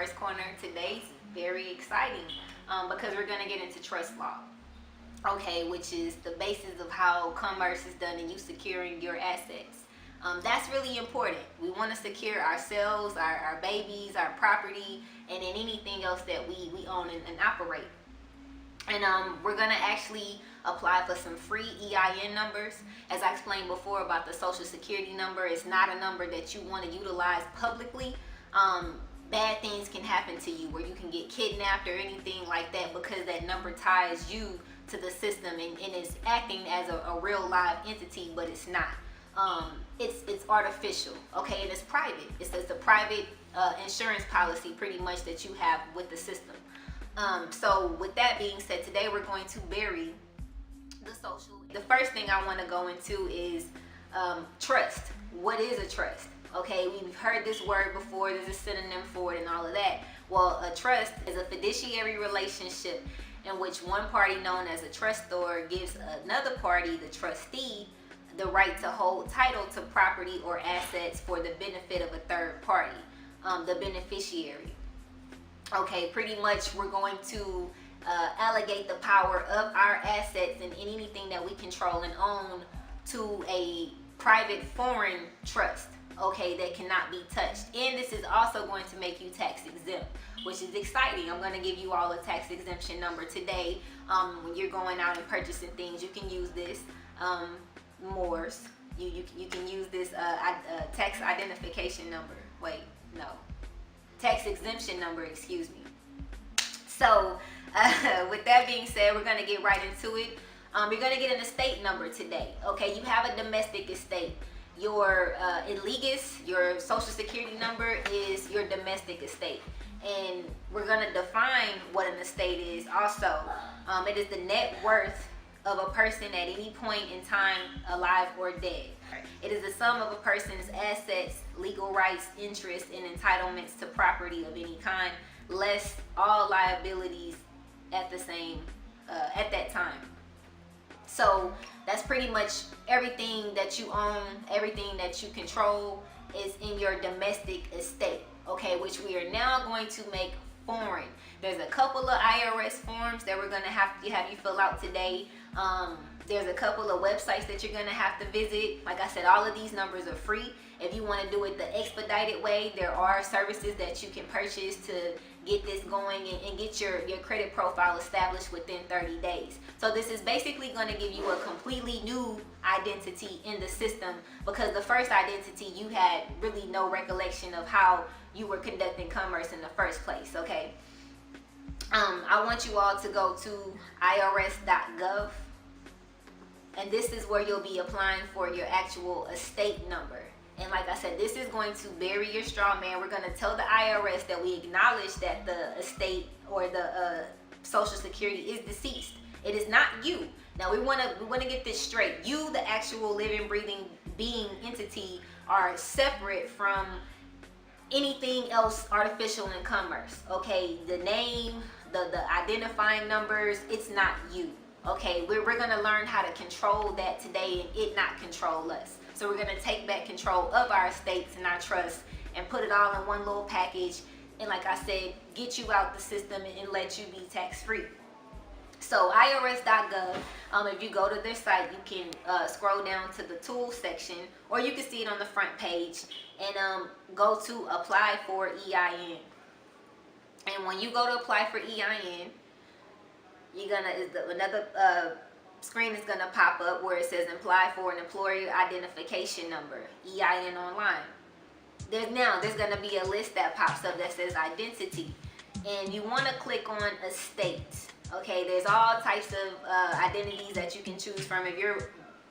Commerce Corner. Today's very exciting because we're going to get into trust law, okay, which is the basis of how commerce is done and you securing your assets. That's really important. We want to secure ourselves, our babies, our property, and then anything else that we own and operate. And we're going to actually apply for some free EIN numbers. As I explained before about the social security number, it's not a number that you want to utilize publicly. Bad things can happen to you where you can get kidnapped or anything like that because that number ties you to the system and it's acting as a real live entity, but it's not. It's artificial, okay, and it's private. It's a private insurance policy pretty much that you have with the system. So with that being said, today we're going to bury the social. The first thing I want to go into is trust. What is a trust? Okay, we've heard this word before. There's a synonym for it and all of that. Well, a trust is a fiduciary relationship in which one party, known as a trustor, gives another party, the trustee, the right to hold title to property or assets for the benefit of a third party, the beneficiary. Okay, pretty much we're going to allegate the power of our assets and anything that we control and own to a private foreign trust, okay, that cannot be touched. And this is also going to make you tax exempt, which is exciting. I'm going to give you all a tax exemption number today. When you're going out and purchasing things, you can use this. Morse, you can use this tax identification number. Wait, no. Tax exemption number, excuse me. So with that being said, we're going to get right into it. You're going to get an estate number today. Okay, you have a domestic estate. Your illegus, your social security number, is your domestic estate. And we're going to define what an estate is also. It is the net worth of a person at any point in time, alive or dead. It is the sum of a person's assets, legal rights, interests, and entitlements to property of any kind, less all liabilities at that time. So that's pretty much everything that you own, everything that you control is in your domestic estate, okay, which we are now going to make foreign. There's a couple of IRS forms that we're going to have you fill out today. There's a couple of websites that you're going to have to visit. Like I said, all of these numbers are free. If you want to do it the expedited way, there are services that you can purchase to get this going and get your credit profile established within 30 days. So this is basically going to give you a completely new identity in the system because the first identity, you had really no recollection of how you were conducting commerce in the first place, okay? I want you all to go to irs.gov, and this is where you'll be applying for your actual estate number. And like I said, this is going to bury your straw man. We're going to tell the IRS that we acknowledge that the estate or the social security is deceased. It is not you. Now we want to get this straight. You, the actual living, breathing being entity, are separate from anything else artificial in commerce. Okay, the name, the identifying numbers, it's not you. Okay, we're going to learn how to control that today and it not control us. So we're going to take back control of our estates and our trusts and put it all in one little package. And like I said, get you out the system and let you be tax free. So irs.gov, if you go to their site, you can scroll down to the tools section, or you can see it on the front page and go to apply for EIN. And when you go to apply for EIN, another screen is gonna pop up where it says apply for an employer identification number, EIN online. There's gonna be a list that pops up that says identity, and you want to click on estate. Okay, there's all types of identities that you can choose from. If you're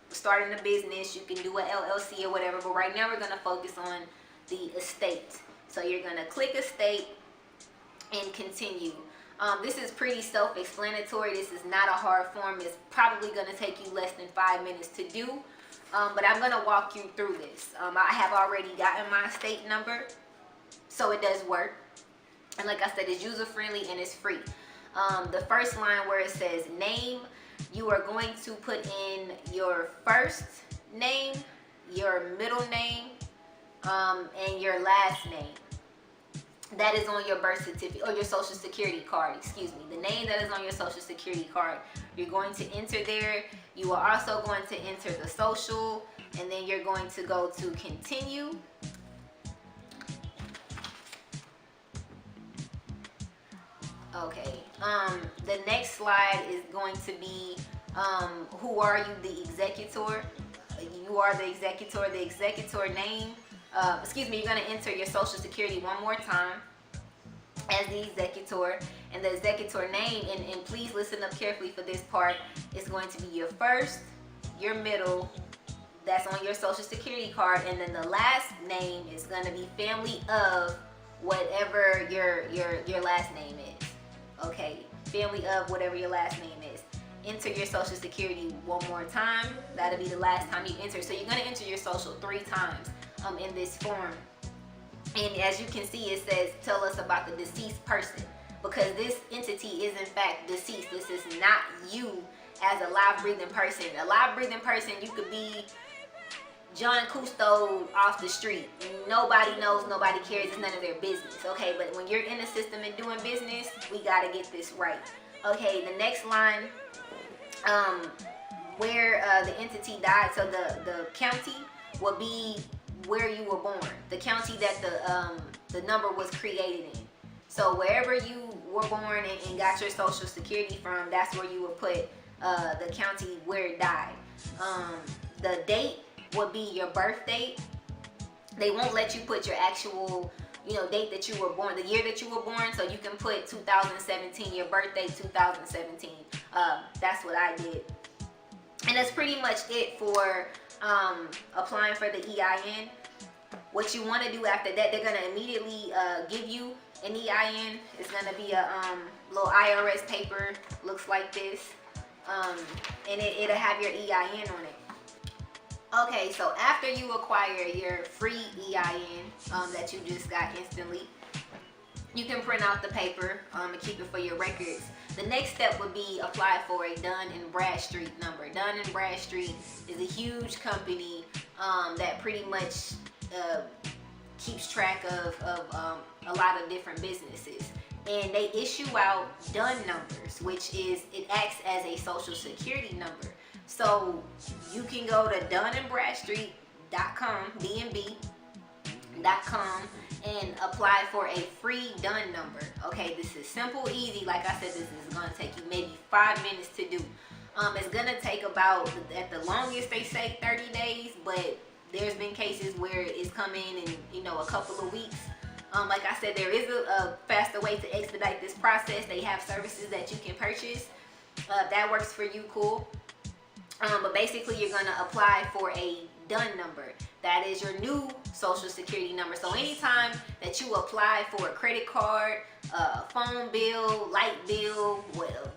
starting a business, you can do an LLC or whatever, but right now we're gonna focus on the estate. So you're gonna click estate and continue. This is pretty self-explanatory. This is not a hard form. It's probably going to take you less than 5 minutes to do, but I'm going to walk you through this. I have already gotten my estate number, so it does work. And like I said, it's user-friendly and it's free. The first line where it says name, you are going to put in your first name, your middle name, and your last name. that is on your birth certificate or your social security card, excuse me, the name that is on your social security card. You're going to enter there. You are also going to enter the social, and then you're going to go to continue. Okay, the next slide is going to be who are you, the executor. You are the executor name. Excuse me, you're going to enter your social security one more time as the executor, and the executor name, and please listen up carefully for this part, is going to be your first, your middle, that's on your social security card, and then the last name is going to be family of whatever your last name is. Okay, family of whatever your last name is. Enter your social security one more time. That'll be the last time you enter. So you're going to enter your social 3 times in this form. And as you can see, it says, tell us about the deceased person, because this entity is in fact deceased. This is not you as a live breathing person. A live breathing person, you could be John Cousteau off the street. Nobody knows, nobody cares, it's none of their business. Okay, but when you're in the system and doing business, we gotta get this right. Okay, the next line, where the entity died, so the county will be where you were born, the county that the number was created in. So wherever you were born and got your social security from, that's where you would put the county where it died. The date would be your birth date. They won't let you put your actual, date that you were born, the year that you were born. So you can put 2017, your birthday 2017. That's what I did. And that's pretty much it for applying for the EIN. What you want to do after that, they're going to immediately give you an EIN. It's going to be a little IRS paper, looks like this, and it'll have your EIN on it. Okay, so after you acquire your free EIN that you just got instantly, you can print out the paper and keep it for your records. The next step would be apply for a Dun & Bradstreet number. Dun & Bradstreet is a huge company that pretty much keeps track of a lot of different businesses. And they issue out Dun numbers, which is, it acts as a social security number. So you can go to dunandbradstreet.com, DNB.com, and apply for a free Dun number. Okay, this is simple, easy. Like I said, this is going to take you maybe 5 minutes to do. It's going to take about, at the longest they say 30 days, but there's been cases where it's come in a couple of weeks. Like I said, there is a faster way to expedite this process. They have services that you can purchase. If that works for you, cool. But basically, you're going to apply for a Dun number. That is your new social security number. So anytime that you apply for a credit card, phone bill, light bill,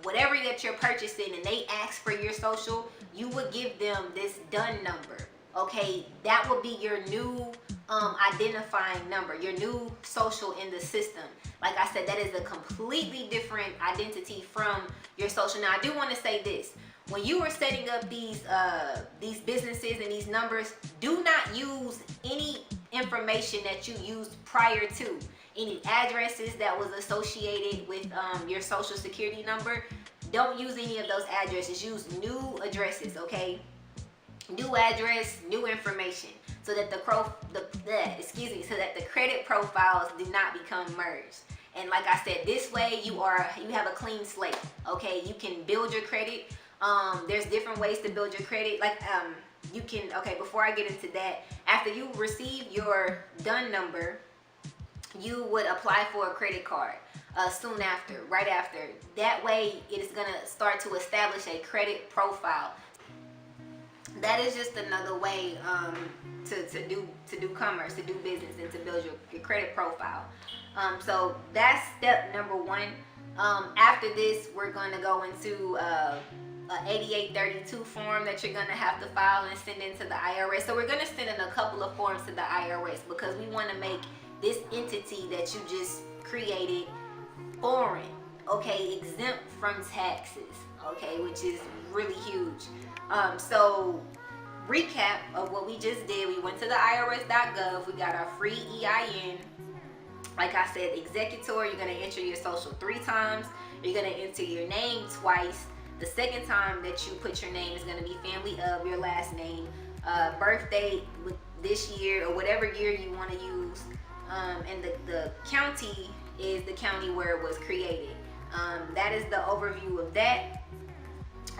whatever that you're purchasing, and they ask for your social, you would give them this Dun number. Okay, that will be your new identifying number, your new social in the system. Like I said, that is a completely different identity from your social. Now, I do want to say this. When you are setting up these businesses and these numbers, do not use any information that you used prior to. Any addresses that was associated with your social security number, don't use any of those addresses. Use new addresses, okay? New address, new information, so that the credit profiles do not become merged. And like I said, this way you have a clean slate. Okay, you can build your credit. There's different ways to build your credit. Like you can. Okay, before I get into that, after you receive your Dun number, you would apply for a credit card soon after, right after. That way, it is gonna start to establish a credit profile. That is just another way to do commerce, to do business, and to build your credit profile. So that's step number 1. After this, we're going to go into a 8832 form that you're going to have to file and send into the IRS. So we're going to send in a couple of forms to the IRS because we want to make this entity that you just created foreign, okay, exempt from taxes, okay, which is really huge. So recap of what we just did. We went to the IRS.gov. We got our free EIN. Like I said, executor, you're going to enter your social 3 times. You're going to enter your name twice. The second time that you put your name is going to be family of your last name, birth date with this year or whatever year you want to use, and the county is the county where it was created. That is the overview of that.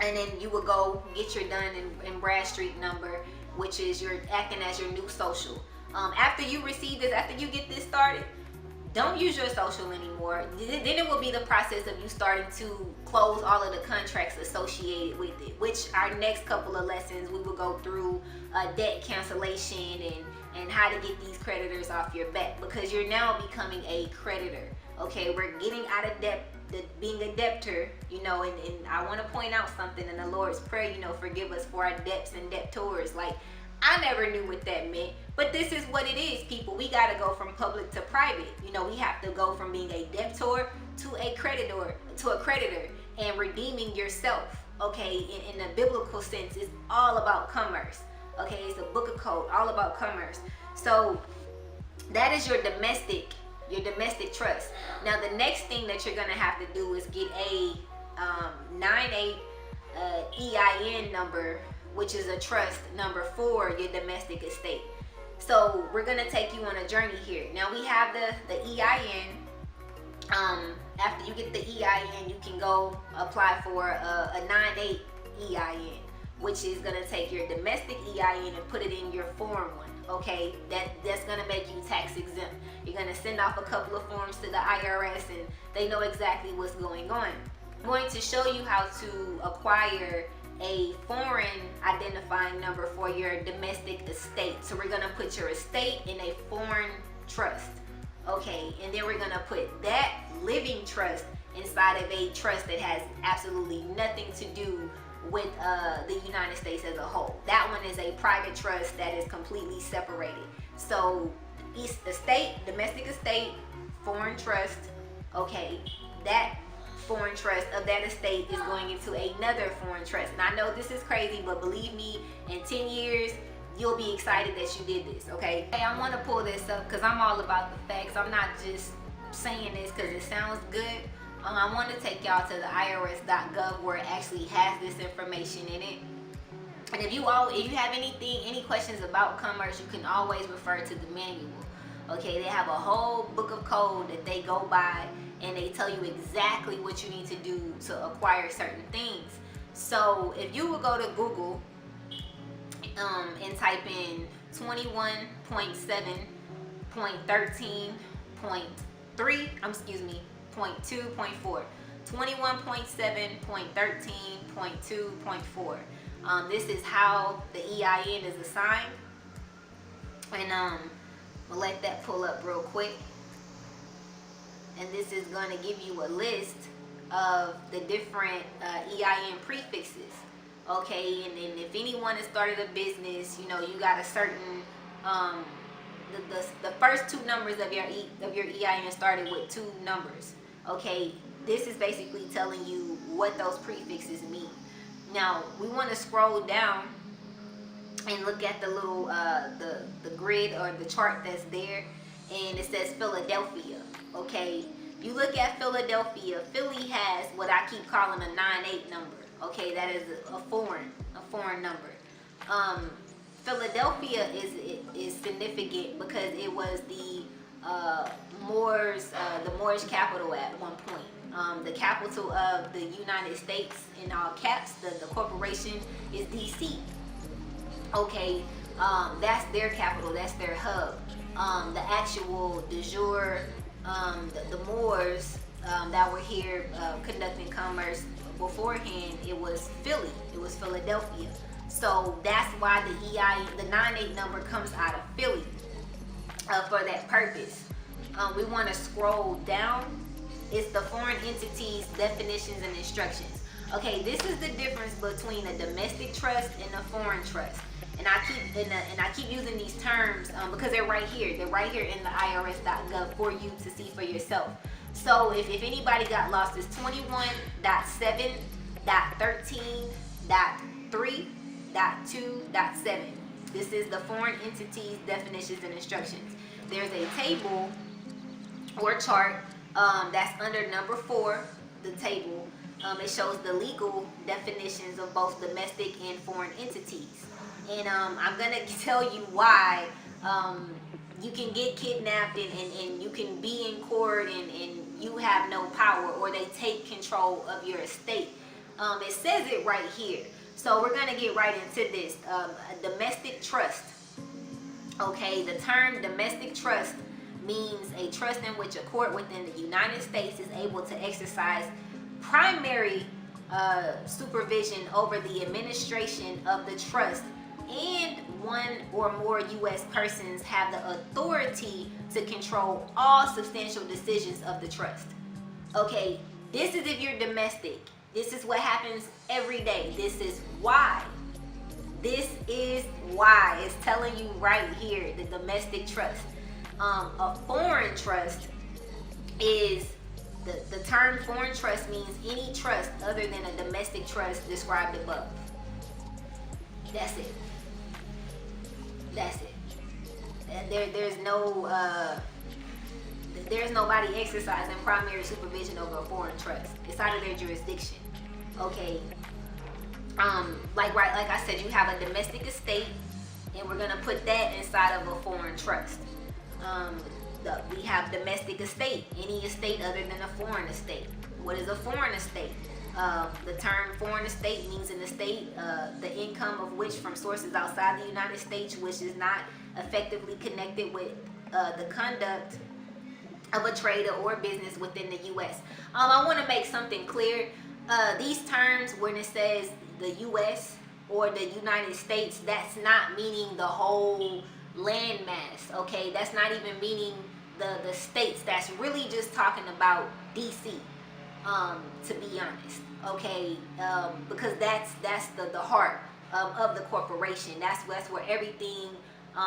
And then you will go get your done in Bradstreet number, which is your acting as your new social. After you receive this, after you get this started, don't use your social anymore. Then it will be the process of you starting to close all of the contracts associated with it, which our next couple of lessons we will go through debt cancellation and how to get these creditors off your back, because you're now becoming a creditor. Okay, we're getting out of debt, being a debtor, you know, and I want to point out something in the Lord's Prayer, you know, forgive us for our debts and debtors. Like, I never knew what that meant, but this is what it is, people. We got to go from public to private. You know, we have to go from being a debtor to a creditor, and redeeming yourself. Okay, in the biblical sense, it's all about commerce. Okay, it's a book of code, all about commerce. So that is your domestic trust. Now, the next thing that you're gonna have to do is get a 98 EIN number, which is a trust number for your domestic estate. So we're gonna take you on a journey here. Now we have the EIN. After you get the EIN, you can go apply for a 98 EIN, which is gonna take your domestic EIN and put it in your foreign one. Okay, that's gonna make you tax exempt. You're gonna send off a couple of forms to the IRS, and they know exactly what's going on. I'm going to show you how to acquire a foreign identifying number for your domestic estate. So we're gonna put your estate in a foreign trust. Okay, and then we're gonna put that living trust inside of a trust that has absolutely nothing to do with the United States as a whole. That one is a private trust that is completely separated. So estate, domestic estate, foreign trust. Okay, that foreign trust of that estate is going into another foreign trust. And I know this is crazy, but believe me, in 10 years, you'll be excited that you did this, okay? Hey, I want to pull this up because I'm all about the facts. I'm not just saying this because it sounds good. I want to take y'all to the irs.gov where it actually has this information in it. And if you have any questions about commerce, you can always refer to the manual. Okay, they have a whole book of code that they go by, and they tell you exactly what you need to do to acquire certain things. So if you would go to Google and type in 21.7.13.2.4. 21.7.13.2.4. This is how the EIN is assigned. And we'll let that pull up real quick. And this is going to give you a list of the different EIN prefixes. Okay, and then if anyone has started a business, you know, you got a certain the first 2 numbers of your EIN started with 2 numbers. Okay, this is basically telling you what those prefixes mean. Now we want to scroll down and look at the little the grid or the chart that's there, and it says Philadelphia. Okay, you look at Philadelphia. Philly has what I keep calling a 98 number. Okay, that is a foreign number. Philadelphia is significant because it was the Moorish capital at one point. The capital of the United States, in all caps, the corporation is DC. Okay, that's their capital, that's their hub. The actual de jure, the Moors that were here conducting commerce beforehand, it was Philly, it was Philadelphia. So that's why the 98 number comes out of Philly for that purpose. We want to scroll down. It's the foreign entities, definitions, and instructions. Okay, this is the difference between a domestic trust and a foreign trust. And I keep using these terms because they're right here. They're right here in the irs.gov for you to see for yourself. So if anybody got lost, it's 21.7.13.3.2.7. This is the foreign entities, definitions, and instructions. There's a table or chart that's under number 4, the table. It shows the legal definitions of both domestic and foreign entities. And I'm going to tell you why you can get kidnapped and you can be in court and you have no power, or they take control of your estate. It says it right here. So we're going to get right into this. A domestic trust. Okay, the term domestic trust means a trust in which a court within the United States is able to exercise primary supervision over the administration of the trust, and one or more U.S. persons have the authority to control all substantial decisions of the trust. Okay, this is if you're domestic. This is what happens every day. This is why. This is why. It's telling you right here, the domestic trust. A foreign trust is, the term foreign trust means any trust other than a domestic trust described above. That's it. That's it. There's nobody exercising primary supervision over a foreign trust. It's out of their jurisdiction. Okay. Like I said, you have a domestic estate, and we're gonna put that inside of a foreign trust. We have domestic estate, any estate other than a foreign estate. What is a foreign estate? The term foreign estate means an estate, the income of which from sources outside the United States, which is not effectively connected with the conduct of a trade or business within the U.S. I want to make something clear. These terms, when it says the U.S. or the United States, that's not meaning the whole landmass, okay? That's not even meaning the states. That's really just talking about D.C., to be honest, okay? Because that's the heart of the corporation. That's where everything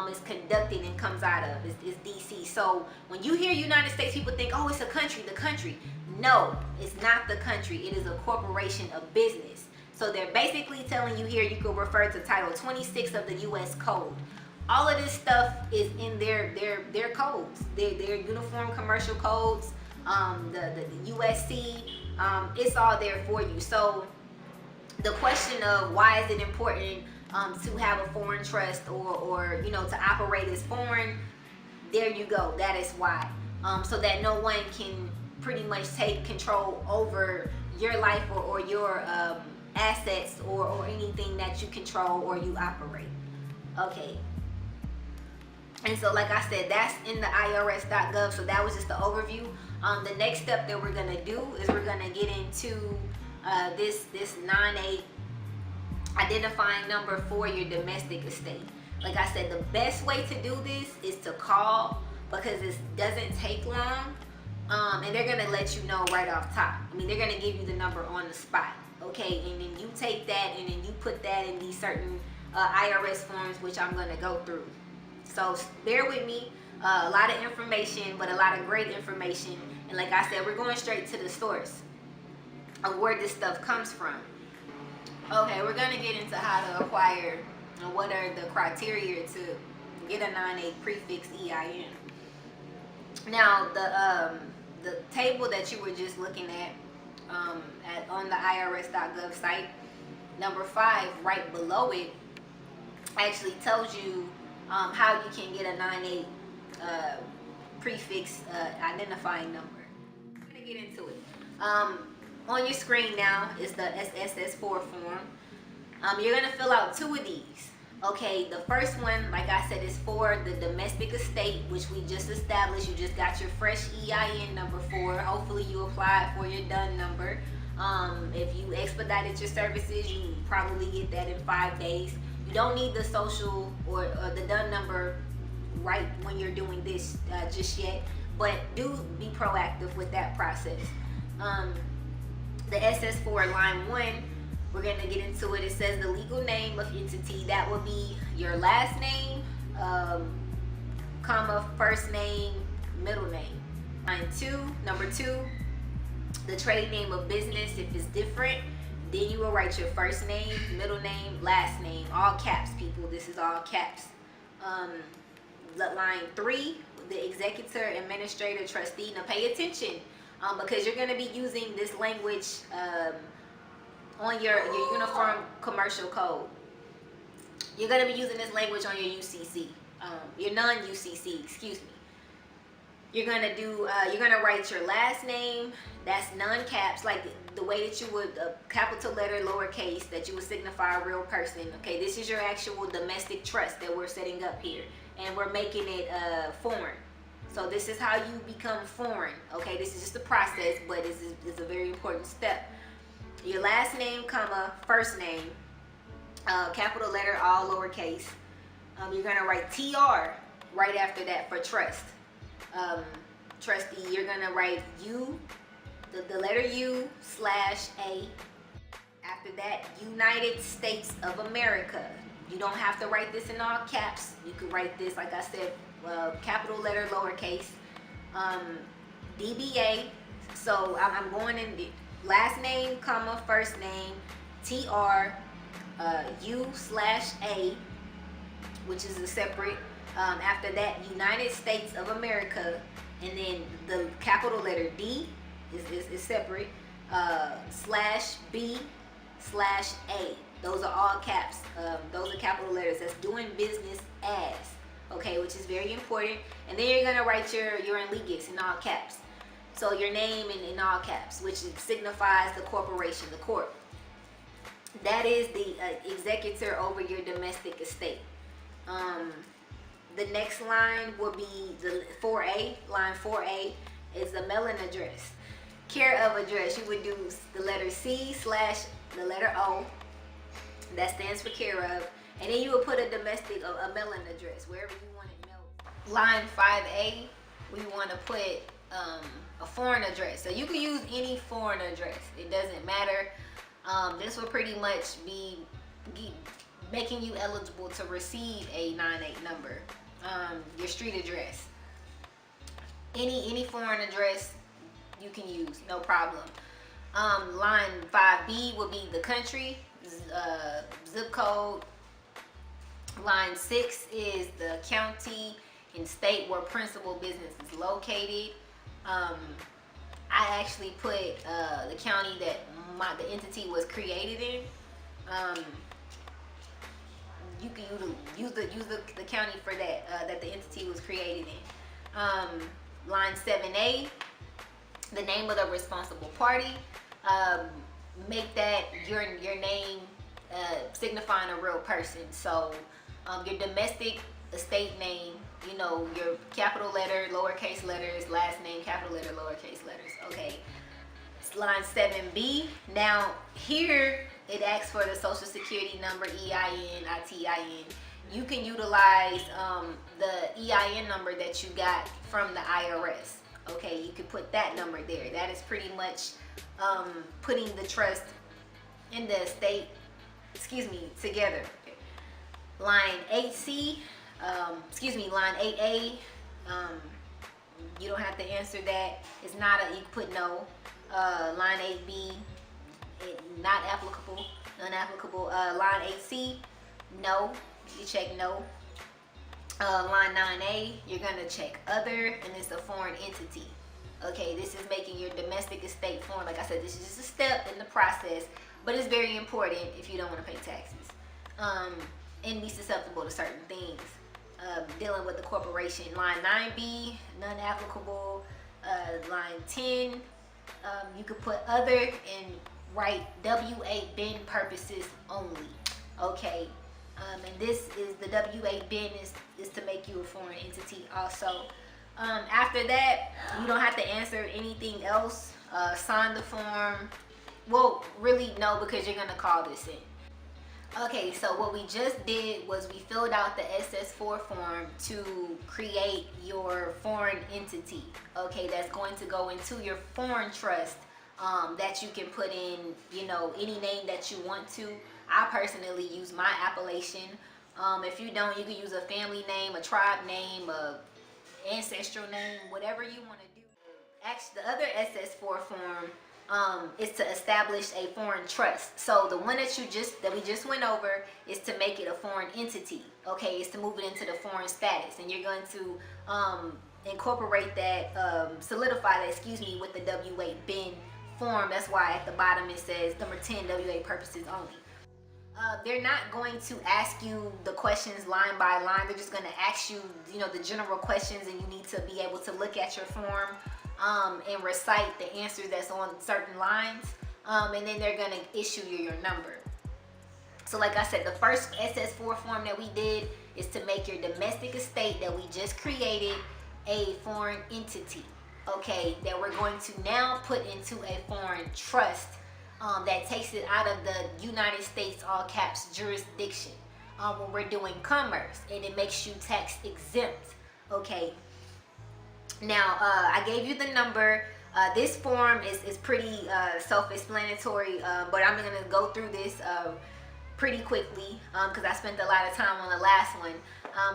is conducted and comes out of, is D.C. So when you hear United States, people think, oh, it's a country, the country. No, it's not the country. It is a corporation, a business. So they're basically telling you here, you can refer to Title 26 of the U.S. Code. All of this stuff is in their codes, their uniform commercial codes, the USC. It's all there for you. So the question of why is it important to have a foreign trust or to operate as foreign, there you go. That is why. So that no one can pretty much take control over your life or your assets or anything that you control or you operate. Okay. And so, like I said, that's in the IRS.gov. So that was just the overview. The next step that we're gonna do is we're gonna get into this 9A identifying number for your domestic estate. Like I said, the best way to do this is to call, because it doesn't take long, and they're gonna let you know right off top. I mean, they're gonna give you the number on the spot, okay? And then you take that and then you put that in these certain IRS forms, which I'm gonna go through. So bear with me. A lot of information, but a lot of great information. And like I said, we're going straight to the source of where this stuff comes from. Okay, we're gonna get into how to acquire and what are the criteria to get a 9A prefix EIN. Now, the table that you were just looking at, on the IRS.gov site, number 5, right below it, actually tells you how you can get a 9A prefix identifying number. I'm gonna get into it. On your screen now is the SS4 form. You're gonna fill out 2 of these. Okay, the first one, like I said, is for the domestic estate, which we just established. You just got your fresh EIN number for. Hopefully you applied for your DUN number. If you expedited your services, you probably get that in 5 days. You don't need the social or the DUN number right when you're doing this just yet, but do be proactive with that process. The SS4 line 1, we're going to get into it. It says the legal name of entity. That will be your last name, comma, first name, middle name. Line 2, number 2, the trade name of business. If it's different, then you will write your first name, middle name, last name, all caps, people. This is all caps. line 3, the executor, administrator, trustee. Now pay attention, because you're going to be using this language on your uniform commercial code. You're going to be using this language on your UCC, your non-UCC, excuse me. You're going to do, you're going to write your last name, that's non-caps, like the way that you would, capital letter, lowercase, that you would signify a real person. Okay, this is your actual domestic trust that we're setting up here, and we're making it foreign. So this is how you become foreign. Okay, this is just a process, but this is a very important step. Your last name, comma, first name, capital letter, all lowercase. You're gonna write TR right after that for trust. Trustee, you're gonna write U, the letter U / A. After that, United States of America. You don't have to write this in all caps. You can write this, like I said, capital letter, lowercase. DBA. So I'm going in the last name, comma, first name, TR, U / A, which is a separate. After that, United States of America, and then the capital letter D is separate, /B / A. Those are all caps. Those are capital letters. That's doing business as. Okay, which is very important. And then you're gonna write your allegiance in all caps. So your name in all caps, which signifies the corporation, the corp. That is the executor over your domestic estate. The next line will be the 4A. Line 4A is the mailing address. Care of address, you would do the letter C / the letter O. That stands for care of. And then you would put a domestic, a mailing address, wherever you want it mailed. Line 5A, we want to put a foreign address. So you can use any foreign address. It doesn't matter. This will pretty much be making you eligible to receive a 98 number. Your street address. Any foreign address you can use, no problem. Line 5B will be the country, zip code. Line 6 is the county and state where principal business is located. I actually put the county that the entity was created in. You can use the county for that that the entity was created in. Line 7A, the name of the responsible party. Make that your name signifying a real person. So your domestic estate name, you know, your capital letter, lowercase letters, last name, capital letter, lowercase letters. Okay. Line 7B. Now here it asks for the social security number, EIN, ITIN. You can utilize the EIN number that you got from the IRS. Okay, you can put that number there. That is pretty much putting the trust in the estate, together. Line 8C, line 8A, you don't have to answer that. It's not you put no. Line 8B, not applicable, unapplicable. Line 8C, no, you check no. Line 9A, you're gonna check other, and it's a foreign entity. Okay, this is making your domestic estate foreign. Like I said, this is just a step in the process, but it's very important if you don't want to pay taxes and be susceptible to certain things. Dealing with the corporation. Line 9B, none applicable. Line 10, you could put other and write W8 bin purposes only. Okay, and this is the W8 bin is to make you a foreign entity also. After that, you don't have to answer anything else. Sign the form. Well, really no, because you're gonna call this in. Okay, so what we just did was we filled out the SS4 form to create your foreign entity. Okay, that's going to go into your foreign trust that you can put in, you know, any name that you want to. I personally use my appellation. If you don't, you can use a family name, a tribe name, a ancestral name, whatever you want to do. Actually, the other SS4 form is to establish a foreign trust. So the one that we just went over is to make it a foreign entity. Okay, it's to move it into the foreign status, and you're going to incorporate that, solidify that, excuse me, with the W8 bin form. That's why at the bottom it says number 10, W8 purposes only. They're not going to ask you the questions line by line. They're just going to ask you, the general questions, and you need to be able to look at your form and recite the answers that's on certain lines. And then they're going to issue you your number. So like I said, the first SS4 form that we did is to make your domestic estate that we just created a foreign entity. Okay, that we're going to now put into a foreign trust. That takes it out of the United States all caps jurisdiction when we're doing commerce, and it makes you tax exempt. Okay, now I gave you the number. This form is pretty self-explanatory, but I'm going to go through this pretty quickly because I spent a lot of time on the last one.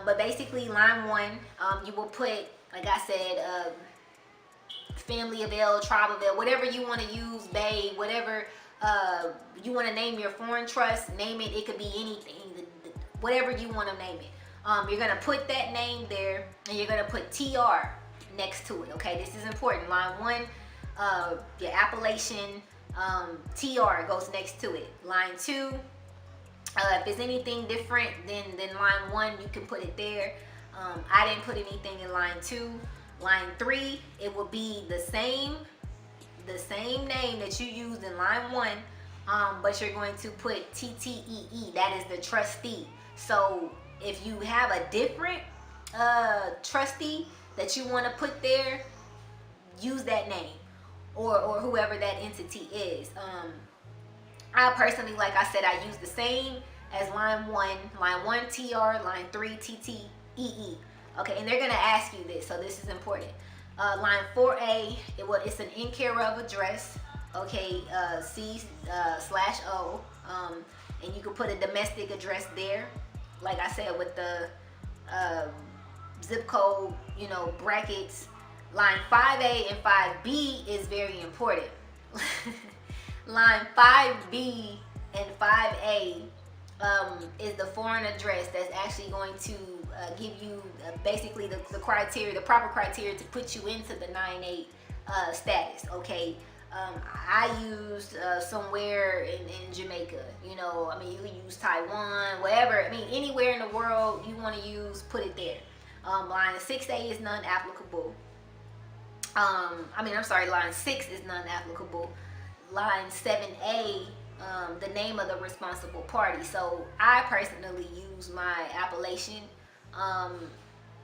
But basically, line 1, you will put, like I said, family of L, tribe of L, whatever you want to use, babe, whatever you want to name your foreign trust, name it. It could be anything, whatever you want to name it. You're going to put that name there, and you're going to put TR next to it. Okay, this is important. Line 1, your appellation, TR goes next to it. Line 2, if there's anything different than line 1, you can put it there. I didn't put anything in line 2. Line 3, it will be the same name that you used in line 1, but you're going to put TTEE. That is the trustee. So if you have a different trustee that you want to put there, use that name or whoever that entity is. I personally, like I said, I use the same as line 1. Line 1 TR, line 3 TTEE. Okay, and they're gonna ask you this, so this is important. Line 4A, it's an NKiru address. Okay, C/O, and you can put a domestic address there. Like I said, with the zip code, brackets. Line 5A and 5B is very important. Line 5B and 5A is the foreign address that's actually going to give you basically the criteria, the proper criteria to put you into the 9/8 status. Okay, I used somewhere in Jamaica. You can use Taiwan, wherever. Anywhere in the world you want to use, put it there. Line 6A is non-applicable. Line 6 is non-applicable. Line 7A, the name of the responsible party. So I personally use my appellation.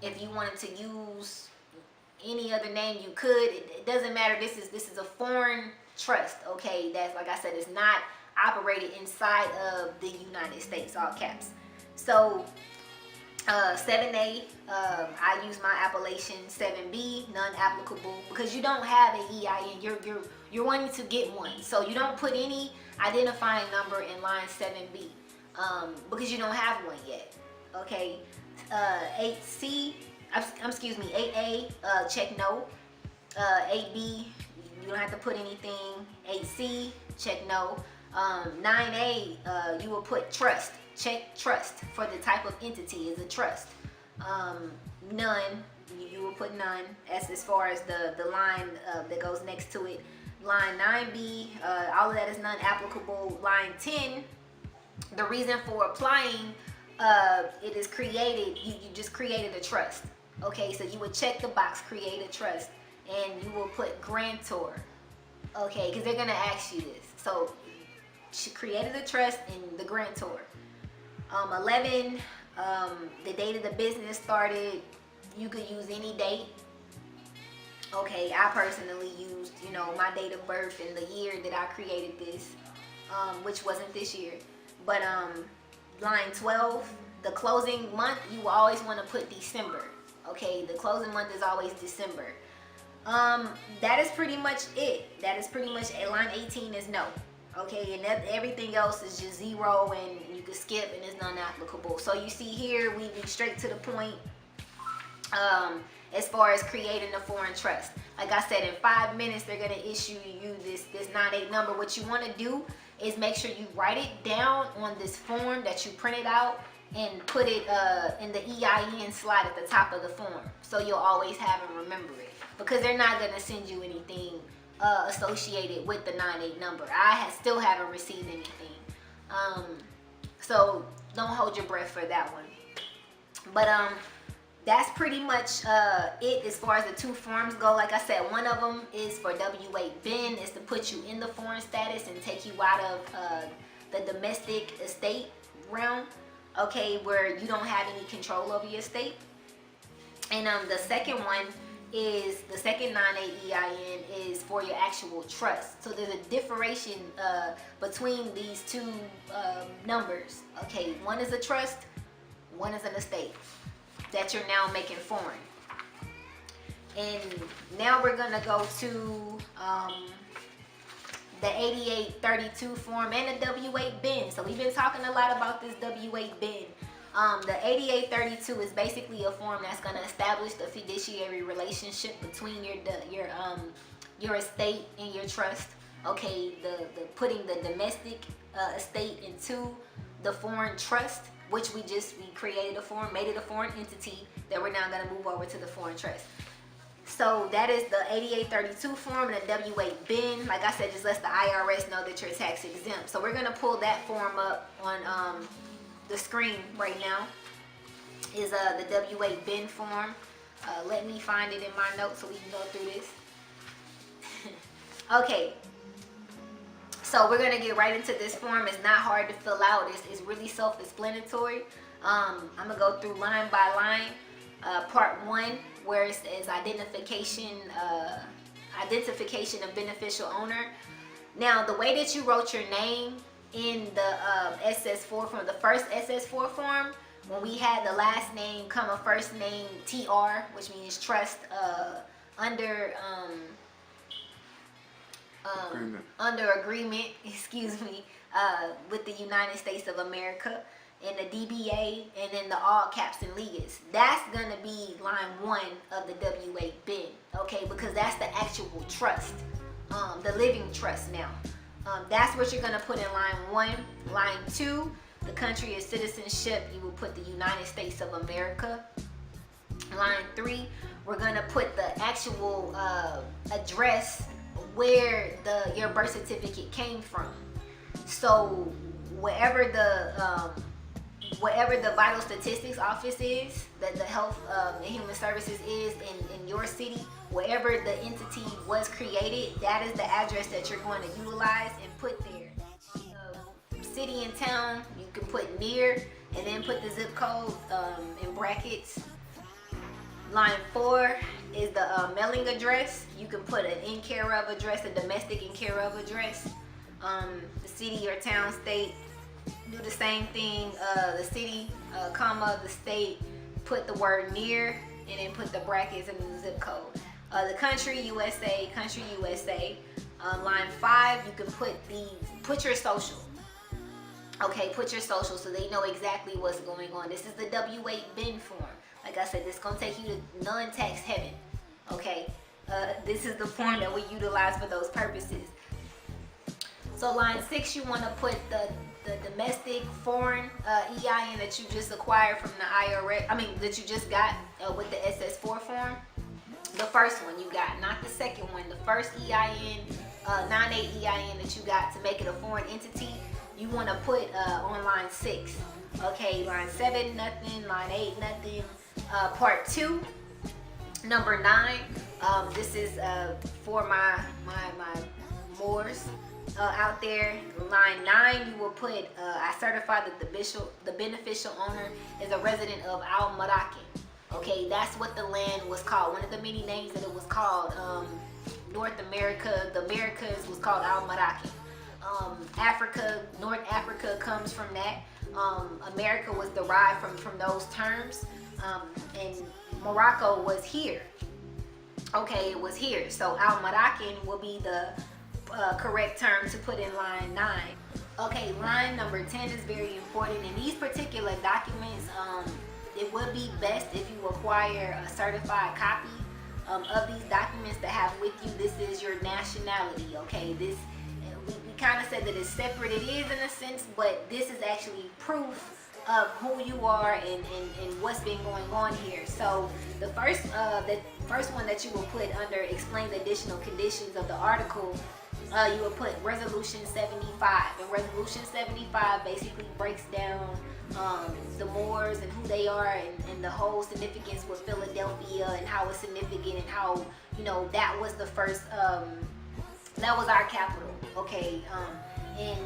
If you wanted to use any other name, you could. It doesn't matter. This is a foreign trust. Okay, that's, like I said, it's not operated inside of the United States, all caps. So 7A, I use my appellation. 7B, non-applicable, because you don't have an EIN. You're wanting to get one, so you don't put any identifying number in line 7B because you don't have one yet. Okay, 8A, check no. 8B, you don't have to put anything. 8C, check no. 9A, you will put trust. Check trust for the type of entity is a trust. None, you will put none. As far as the line that goes next to it. Line 9B, all of that is non-applicable. Line 10, the reason for applying, it is created, you just created a trust. Okay, so you would check the box, create a trust, and you will put grantor. Okay, because they're going to ask you this. So she created a trust and the grantor. 11, the date of the business started, you could use any date. Okay, I personally used, my date of birth and the year that I created this, which wasn't this year. But line 12, the closing month, you will always want to put December. Okay, the closing month is always December. That is pretty much it. That is pretty much it. Line 18 is no. Okay, and everything else is just 0, and you can skip, and it's non-applicable. So you see here, we straight to the point. as far as creating a foreign trust. Like I said, in 5 minutes, they're going to issue you this 98 number. What you want to do is make sure you write it down on this form that you printed out and put it in the EIN slot at the top of the form. So you'll always have and remember it. Because they're not going to send you anything associated with the 98 number. I still haven't received anything. So don't hold your breath for that one. But that's pretty much it as far as the 2 forms go. Like I said, one of them is for W8 bin, is to put you in the foreign status and take you out of the domestic estate realm, okay, where you don't have any control over your estate. And the second one is, the second 98 EIN is for your actual trust. So there's a differentiation between these 2 numbers, okay. One is a trust, one is an estate that you're now making foreign. And now we're gonna go to the 8832 form and the W8 bin. So we've been talking a lot about this W8 bin. The 8832 is basically a form that's gonna establish the fiduciary relationship between your estate and your trust. Okay, the putting the domestic estate into the foreign trust, which we created a form, made it a foreign entity that we're now going to move over to the foreign trust. So that is the 8832 form, and the W8 bin, like I said, just lets the IRS know that you're tax exempt. So we're going to pull that form up on the screen right now. Is the W8 bin form. Let me find it in my notes so we can go through this. Okay. So we're gonna get right into this form. It's not hard to fill out. It's really self-explanatory. I'm gonna go through line by line. Part 1, where it says identification of beneficial owner. Now, the way that you wrote your name in the SS4 form, the first SS4 form, when we had the last name come a first name TR, which means trust, under agreement, excuse me, with the United States of America, and the DBA, and then the all caps and legas. That's gonna be line 1 of the W8 bin, okay, because that's the actual trust, the living trust now. That's what you're gonna put in line 1. Line 2, the country of citizenship, you will put the United States of America. Line 3, we're gonna put the actual address where your birth certificate came from. So wherever the vital statistics office is, that the health and human services is in your city, wherever the entity was created, that is the address that you're going to utilize and put there. City and town, you can put near and then put the zip code in brackets. Line 4 is the mailing address. You can put an NKiru address, a domestic NKiru address. The city or town, state, do the same thing. The city, comma, the state, put the word near, and then put the brackets and the zip code. The country, USA, country, USA. Line 5, you can put your social. Okay, put your social so they know exactly what's going on. This is the W8 bin form. Like I said, this is going to take you to non-tax heaven. Okay, this is the form that we utilize for those purposes. So line 6, you want to put the domestic foreign EIN that you just acquired from the IRS. I mean, that you just got with the SS4 form. The first one you got, not the second one. The first EIN, 98 EIN that you got to make it a foreign entity, you want to put on line 6. Okay, line 7, nothing. Line 8, nothing. Part 2, number 9. This is for my Moors out there. Line 9, you will put I certify that the beneficial owner is a resident of Al Marakin. Okay, that's what the land was called. One of the many names that it was called. North America, the Americas was called Al Marakin. Africa, North Africa comes from that. America was derived from those terms. And Morocco was here. Okay, it was here. So Al Marakin will be the correct term to put in line 9. Okay, line number 10 is very important. In these particular documents, it would be best if you acquire a certified copy of these documents to have with you. This is your nationality, okay? This we kind of said that it's separate. It is in a sense, but this is actually proof of who you are and what's been going on here. So the first one that you will put under explain the additional conditions of the article, you will put resolution 75. And resolution 75 basically breaks down the Moors and who they are, and the whole significance with Philadelphia and how it's significant, and how, you know, that was the first that was our capital, okay? And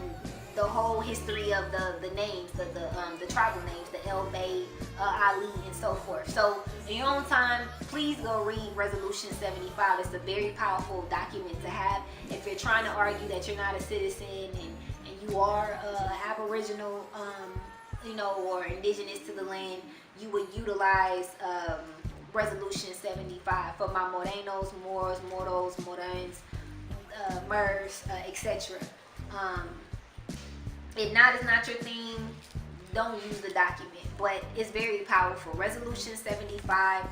the whole history of the names, the tribal names, the El Bay, Ali, and so forth. So in your own time, please go read Resolution 75. It's a very powerful document to have if you're trying to argue that you're not a citizen and you are Aboriginal, you know, or indigenous to the land. You would utilize Resolution 75 for my Morenos, Moors, Moros, Morans, Mers, etc. If not, it's not your thing, don't use the document, but it's very powerful. Resolution 75,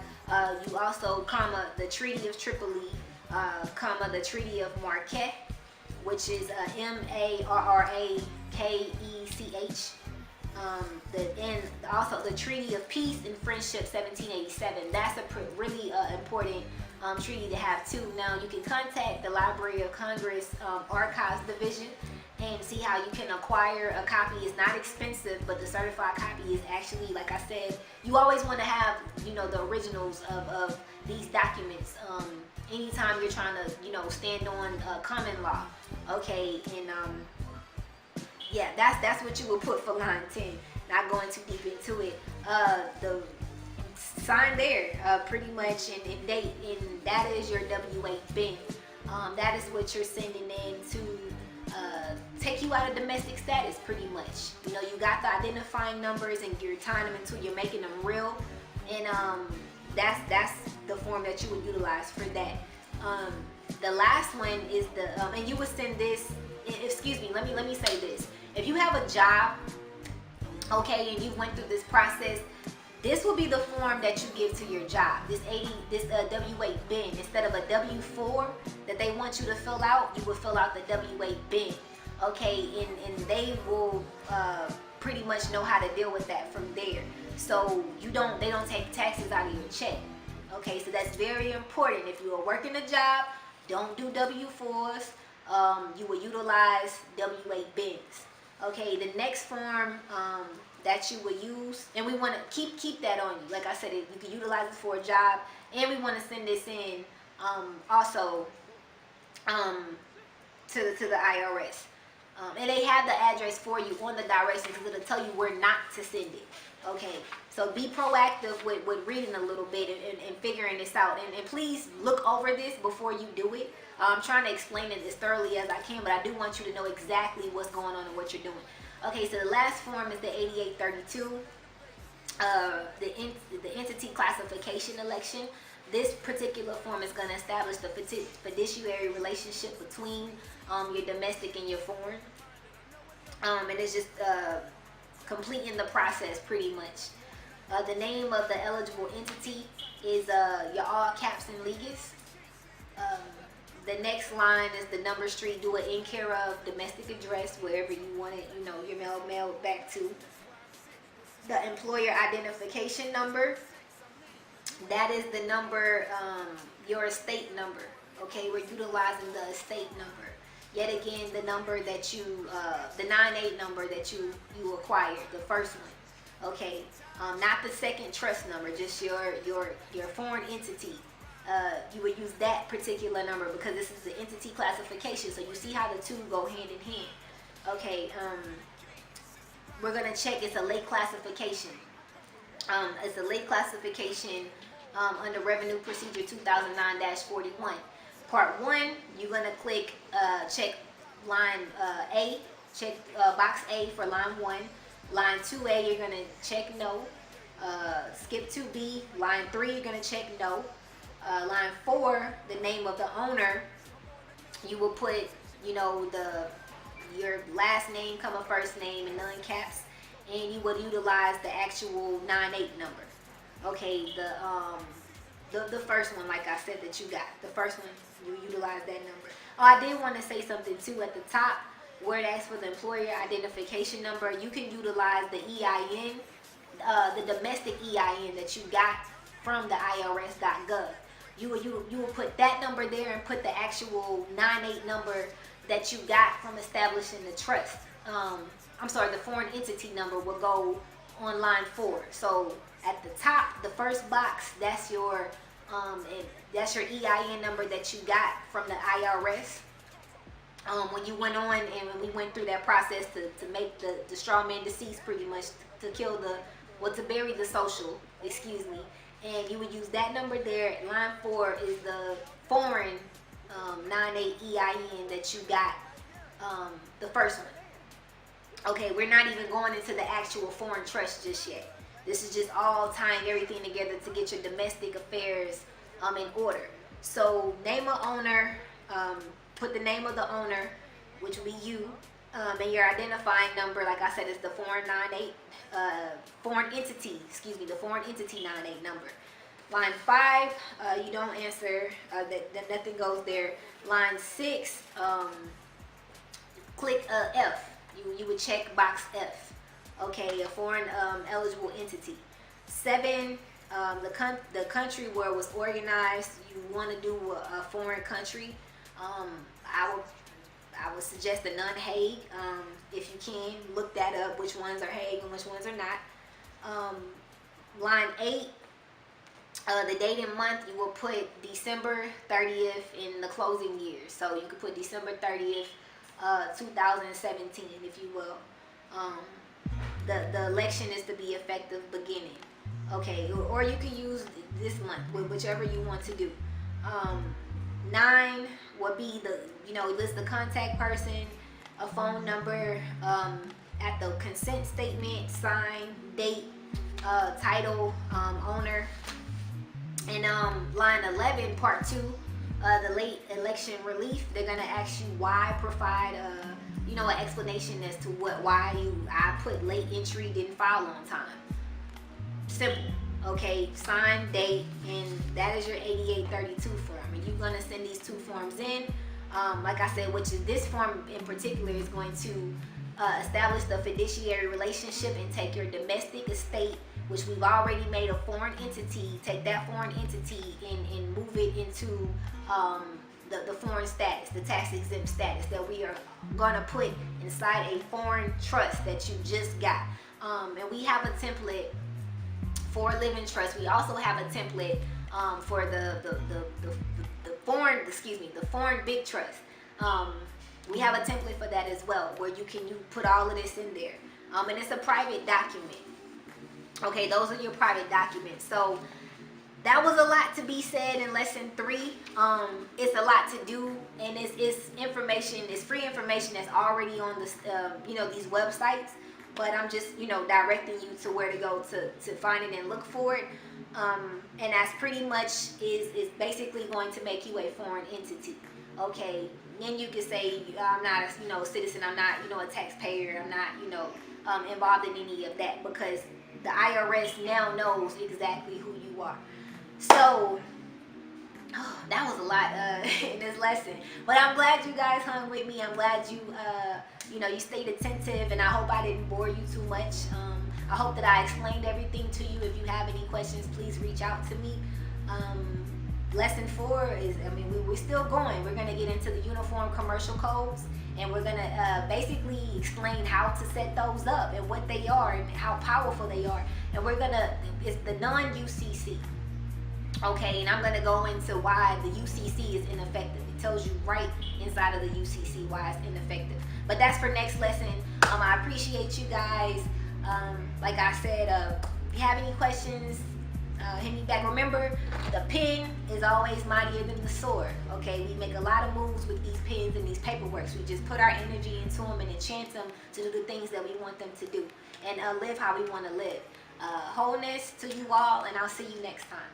you also, the Treaty of Tripoli, the Treaty of Marquette, which is Marrakech. And also the Treaty of Peace and Friendship 1787. That's a really important treaty to have too. Now you can contact the Library of Congress Archives Division and see how you can acquire a copy. It's not expensive, but the certified copy is actually, like I said, you always want to have, you know, the originals of these documents anytime you're trying to, you know, stand on common law, okay? And yeah, that's what you would put for line 10. Not going too deep into it. The sign there, pretty much, and date, and that is your W8 bin. That is what you're sending in to take you out of domestic status, pretty much. You know, you got the identifying numbers and you're tying them into, you're making them real, and that's the form that you would utilize for that. The last one is the and you would send this. Excuse me. Let me say this. If you have a job, okay, and you went through this process, this will be the form that you give to your job. This W8 bin, instead of a W4 that they want you to fill out, you would fill out the W8 bin, okay? And they will pretty much know how to deal with that from there. So they don't take taxes out of your check, okay? So that's very important. If you are working a job, don't do W4s. You will utilize W8 bins. Okay, the next form that you will use, and we want to keep that on you. Like I said, you can utilize it for a job, and we want to send this in also to the IRS. And they have the address for you on the directions, because it'll tell you where not to send it. Okay, so be proactive with reading a little bit and figuring this out. And please look over this before you do it. I'm trying to explain it as thoroughly as I can, but I do want you to know exactly what's going on and what you're doing. Okay, so the last form is the 8832, the entity classification election. This particular form is going to establish the fiduciary relationship between your domestic and your foreign. And it's just completing the process pretty much. The name of the eligible entity is your all caps and legis. The next line is the number, street, do an NKiru domestic address, wherever you want it, you know, your mailed back to. The employer identification number, that is the number, your estate number. Okay, we're utilizing the estate number. Yet again, the number that you, the 98 number that you acquired, the first one. Okay, not the second trust number, just your foreign entity. You would use that particular number because this is the entity classification. So you see how the two go hand in hand. Okay, we're gonna check. It's a late classification. It's a late classification under Revenue Procedure 2009-41. Part 1, you're gonna click check line A, check box A for line 1. Line 2A, you're gonna check no. Skip 2B. Line 3, you're gonna check no. Line 4, the name of the owner, you will put, you know, your last name, first name, and none caps, and you would utilize the actual 98 number. Okay, the first one, like I said, that you got. The first one, you utilize that number. Oh, I did want to say something too at the top where it asks for the employer identification number. You can utilize the EIN, the domestic EIN that you got from the IRS.gov. You will put that number there and put the actual 98 number that you got from establishing the trust. I'm sorry, the foreign entity number will go on line 4. So at the top, the first box, that's your EIN number that you got from the IRS. When you went on and when we went through that process to make the straw man deceased, pretty much to kill to bury the social, excuse me, and you would use that number there. Line 4 is the foreign 98 EIN that you got, the first one. Okay, we're not even going into the actual foreign trust just yet. This is just all tying everything together to get your domestic affairs in order. So name of owner, put the name of the owner, which will be you, and your identifying number, like I said, is the foreign entity, the foreign entity 98 number. Line 5, you don't answer, that nothing goes there. Line 6, click F. You would check box F. Okay, a foreign eligible entity. 7, the country where it was organized. You want to do a foreign country. I would suggest a non-Hague. If you can, look that up, which ones are Hague and which ones are not. Line 8, the date and month, you will put December 30th in the closing year. So you could put December 30th, 2017, if you will. The election is to be effective beginning. Okay, or you can use this month, whichever you want to do. 9 would be list the contact person, a phone number, at the consent statement, sign, date, title, owner. And line 11, part 2, the late election relief. They're gonna ask you why. Provide an explanation as to why I put late entry, didn't file on time. Simple. Okay, sign, date, and that is your 8832 form. And you're gonna send these 2 forms in. Like I said, which is this form in particular is going to establish the fiduciary relationship and take your domestic estate, which we've already made a foreign entity, take that foreign entity and move it into the foreign status, the tax exempt status that we are gonna put inside a foreign trust that you just got. And we have a template for living trust. We also have a template for the foreign big trust. We have a template for that as well, where you put all of this in there. And it's a private document. Okay, those are your private documents. So that was a lot to be said in lesson 3. It's a lot to do, and it's information, it's free information that's already on this, these websites. But I'm just, directing you to where to go to find it and look for it. And that's pretty much is basically going to make you a foreign entity. Okay, then you can say I'm not a citizen, I'm not a taxpayer, I'm not involved in any of that, because the IRS now knows exactly who you are. So that was a lot in this lesson, but I'm glad you guys hung with me. I'm glad you you stayed attentive, and I hope I didn't bore you too much. I hope that I explained everything to you. If you have any questions, please reach out to me. Lesson 4 is, we're still going. We're going to get into the uniform commercial codes, and we're going to basically explain how to set those up and what they are and how powerful they are. And it's the non-UCC. Okay, and I'm going to go into why the UCC is ineffective. It tells you right inside of the UCC why it's ineffective. But that's for next lesson. I appreciate you guys. Like I said, if you have any questions, hit me back. Remember, the pen is always mightier than the sword. Okay, we make a lot of moves with these pens and these paperworks. We just put our energy into them and enchant them to do the things that we want them to do and live how we want to live. Wholeness to you all, and I'll see you next time.